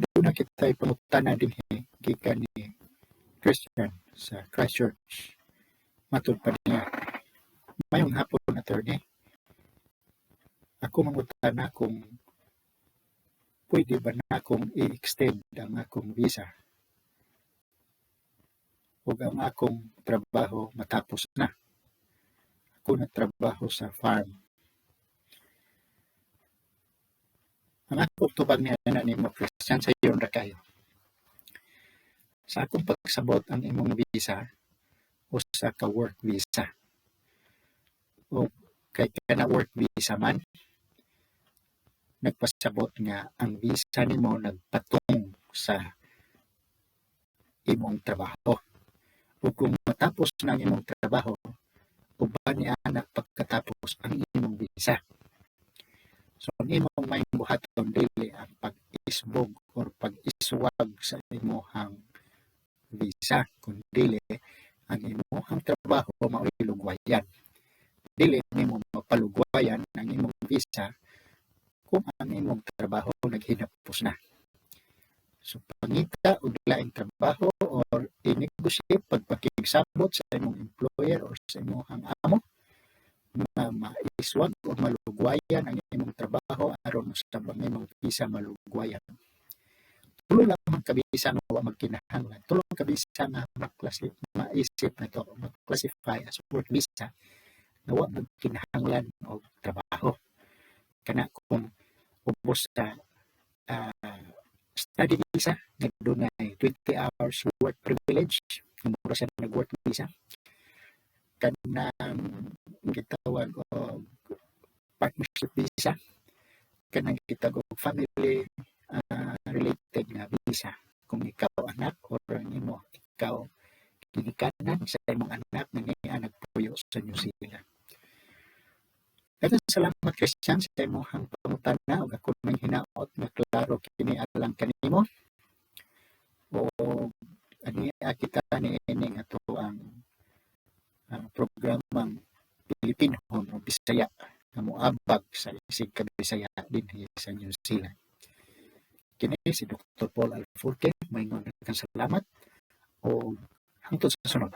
doon na kita ipangutana din gikan ni Christian sa Christchurch. Matud pa niya, mayong hapon attorney, ako mangutana kung pwede ba na akong i-extend ang akong visa o ang akong trabaho matapos na. Ako nagtrabaho sa farm. Ang akong tubag niya na ni mo Christian sa iyon ra kayo. Sa akong pagsabot ang imong visa o sa ka-work visa o kay kana work visa man, nagpasabot nga ang visa nimo nagpatong sa imong trabaho. O kung matapos na ang imong trabaho, uban ni anak pagkatapos ang imong visa. So ang imong may buhaton dili ang pag-isbog or pag-iswag sa imong visa, kundi ang imong trabaho mao'y lugwayan. Dili nimo mapalugwayan ang imong visa kung ang imong trabaho naghinapos na. So pangita og laing trabaho or i-negotiate pagpakigsabot sa imong employer or sa imong amo na maiswag o malugwayan ang imong trabaho aron sa imong visa malugwayan. Tulo lang magkabisa nga wa magkinahanglan. Tulo kabisa nga maisip na to, mag-classify as work visa na wa magkinahanglan og trabaho. Kana kung ubos sa study visa nga dunay 20 hours work privilege, mura sa nag-work visa. Kanang gitawag og partnership visa, kanang gitawag og family related nga visa. Kung ikaw anak or ikaw kinikanan sa imong anak nga nagpuyo sa New Zealand. Daghang salamat Christian sa imong pangutana ug ako may hinaot nga klaro kini alang kanimo. O ani kita niining ato ang programang Pilipinhon o Bisaya nga moabag sa isig ka Bisaya dinhi sa New Zealand. Kini si Dr. Paul Alforque, may daghang salamat o hangtod sa sunod.